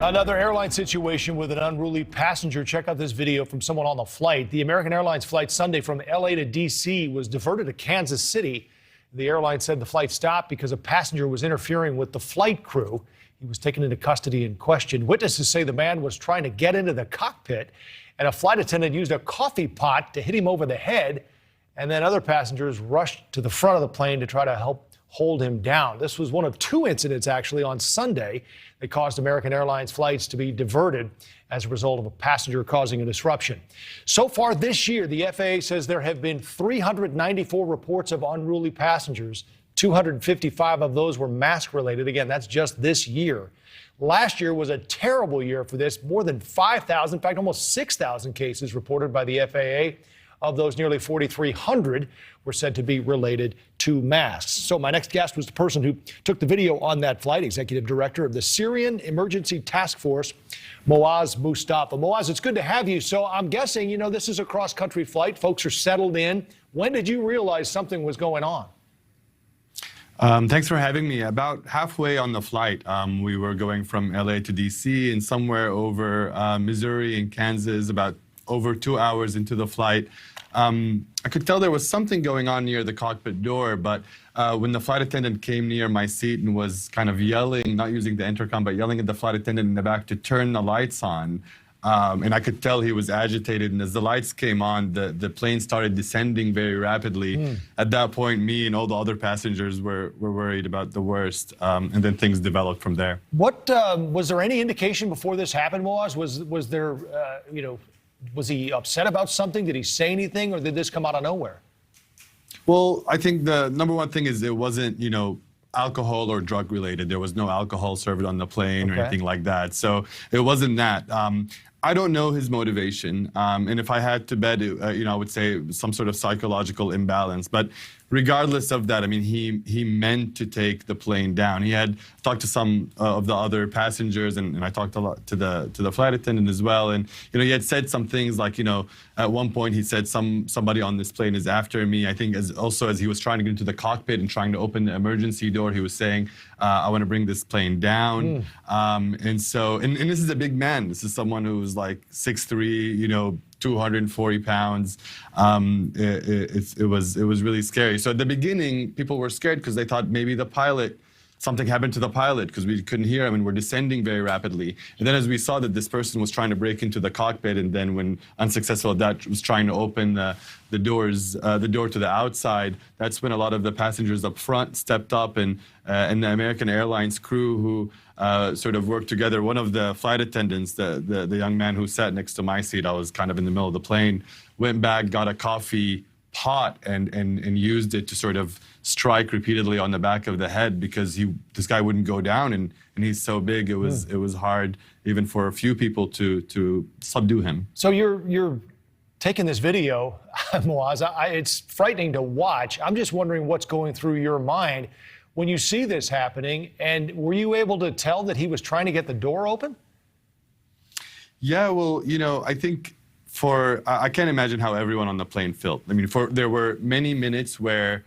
Another airline situation with an unruly passenger. Check out this video from someone on the flight. The American Airlines flight Sunday from LA to D.C. was diverted to Kansas City. The airline said the flight stopped because a passenger was interfering with the flight crew. He was taken into custody and questioned. Witnesses say the man was trying to get into the cockpit, and a flight attendant used a coffee pot to hit him over the head. And then other passengers rushed to the front of the plane to try to help hold him down. This was one of two incidents actually on Sunday that caused American Airlines flights to be diverted as a result of a passenger causing a disruption. So far this year, the FAA says there have been 394 reports of unruly passengers. 255 of those were mask related. Again, that's just this year. Last year was a terrible year for this. More than 5,000, in fact, almost 6,000 cases reported by the FAA. Of those, nearly 4,300 were said to be related to masks. So my next guest was the person who took the video on that flight, Executive Director of the Syrian Emergency Task Force, Mouaz Moustafa. Mouaz, it's good to have you. So I'm guessing, this is a cross-country flight. Folks are settled in. When did you realize something was going on? Thanks for having me. About halfway on the flight, we were going from LA to DC, and somewhere over Missouri and Kansas, about over 2 hours into the flight, I could tell there was something going on near the cockpit door, but when the flight attendant came near my seat and was kind of yelling, not using the intercom, but yelling at the flight attendant in the back to turn the lights on, and I could tell he was agitated, and as the lights came on, the plane started descending very rapidly. At that point, me and all the other passengers were worried about the worst, and then things developed from there. What was there any indication before this happened, Mouaz? Was there, was he upset about something? Did he say anything, or did this come out of nowhere? Well, I think the number one thing is it wasn't, alcohol or drug related. There was no alcohol served on the plane or anything like that. So it wasn't that. I don't know his motivation. And if I had to bet, I would say some sort of psychological imbalance. But regardless of that, I mean, he meant to take the plane down. He had talked to some of the other passengers, and I talked a lot to the flight attendant as well. And he had said some things like, at one point he said somebody on this plane is after me. I think as he was trying to get into the cockpit and trying to open the emergency door, he was saying, I want to bring this plane down. And this is a big man. This is someone who's like 6'3", 240 pounds. It was really scary. So at the beginning, people were scared because they thought maybe something happened to the pilot because we couldn't hear him and we're descending very rapidly. And then as we saw that this person was trying to break into the cockpit, and then when unsuccessful at that, was trying to open the door to the outside, that's when a lot of the passengers up front stepped up, and the American Airlines crew who sort of worked together. One of the flight attendants, the young man who sat next to my seat, I was kind of in the middle of the plane, went back, got a coffee pot and used it to sort of strike repeatedly on the back of the head because this guy wouldn't go down, and he's so big it was hard even for a few people to subdue him. So you're taking this video, Mouaz. It's frightening to watch. I'm just wondering what's going through your mind when you see this happening, and were you able to tell that he was trying to get the door open? Yeah, well, I think I can't imagine how everyone on the plane felt. I mean, there were many minutes where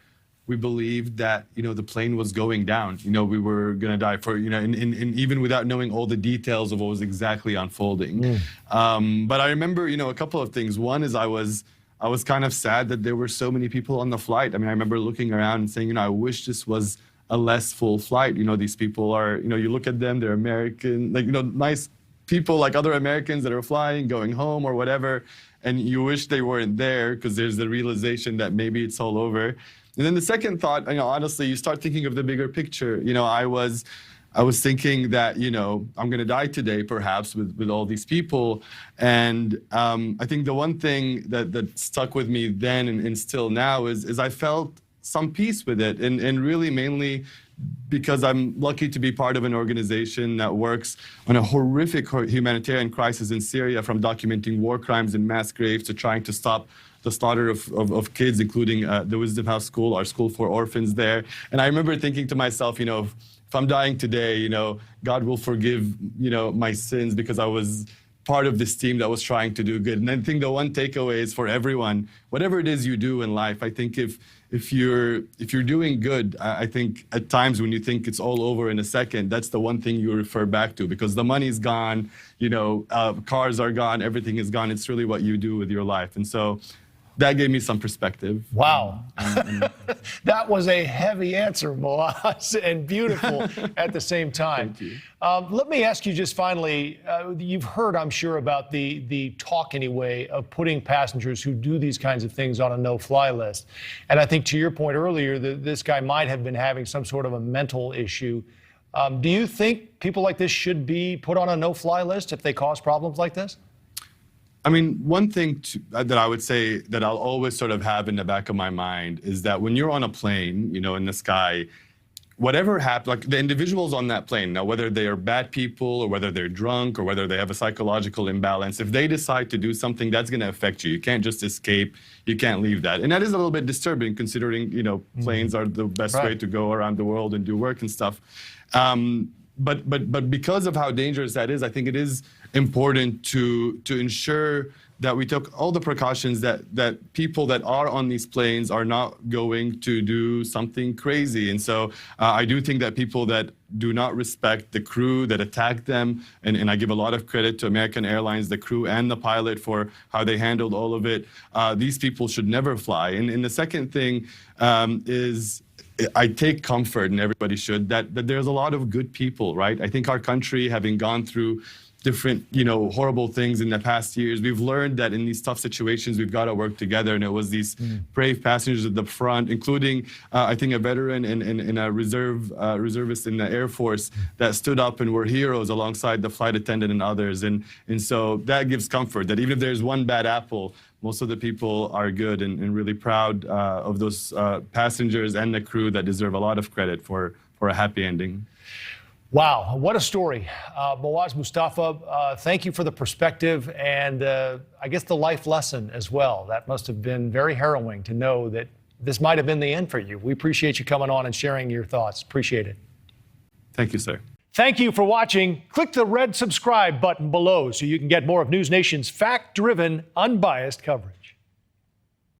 we believed that, the plane was going down. We were going to die and even without knowing all the details of what was exactly unfolding. But I remember, a couple of things. One is I was kind of sad that there were so many people on the flight. I mean, I remember looking around and saying, I wish this was a less full flight. These people are, you look at them, they're American, nice people like other Americans that are flying, going home or whatever, and you wish they weren't there because there's the realization that maybe it's all over. And then the second thought, honestly, you start thinking of the bigger picture. I was thinking that, I'm going to die today, perhaps, with all these people. And I think the one thing that stuck with me then and still now is I felt some peace with it, and really mainly because I'm lucky to be part of an organization that works on a horrific humanitarian crisis in Syria, from documenting war crimes and mass graves to trying to stop the slaughter of kids, including the Wisdom House School, our school for orphans there. And I remember thinking to myself, if I'm dying today, God will forgive, my sins because I was part of this team that was trying to do good. And I think the one takeaway is for everyone, whatever it is you do in life, I think if you're doing good, I think at times when you think it's all over in a second, that's the one thing you refer back to, because the money's gone, cars are gone, everything is gone. It's really what you do with your life. And so that gave me some perspective. Wow. That was a heavy answer, Mouaz, and beautiful at the same time. Thank you. Let me ask you just finally, you've heard, I'm sure, about the talk anyway of putting passengers who do these kinds of things on a no-fly list. And I think to your point earlier, this guy might have been having some sort of a mental issue. Do you think people like this should be put on a no-fly list if they cause problems like this? I mean, one thing that I would say that I'll always sort of have in the back of my mind is that when you're on a plane, in the sky, whatever happens, like the individuals on that plane, now whether they are bad people or whether they're drunk or whether they have a psychological imbalance, if they decide to do something, that's going to affect you. You can't just escape. You can't leave that. And that is a little bit disturbing considering, planes are the best way to go around the world and do work and stuff. But because of how dangerous that is, I think it is important to ensure that we took all the precautions that people that are on these planes are not going to do something crazy. And so I do think that people that do not respect the crew, that attack them, and I give a lot of credit to American Airlines, the crew and the pilot for how they handled all of it, these people should never fly. And the second thing is, I take comfort, and everybody should, that there's a lot of good people, right? I think our country, having gone through different, horrible things in the past years, we've learned that in these tough situations, we've got to work together. And it was these brave passengers at the front, including, I think, a veteran and a reservist in the Air Force that stood up and were heroes alongside the flight attendant and others. And so that gives comfort that even if there's one bad apple, most of the people are good, and really proud of those passengers and the crew that deserve a lot of credit for a happy ending. Wow, what a story. Mouaz Moustafa, thank you for the perspective and I guess the life lesson as well. That must have been very harrowing to know that this might have been the end for you. We appreciate you coming on and sharing your thoughts. Appreciate it. Thank you, sir. Thank you for watching. Click the red subscribe button below so you can get more of NewsNation's fact-driven, unbiased coverage.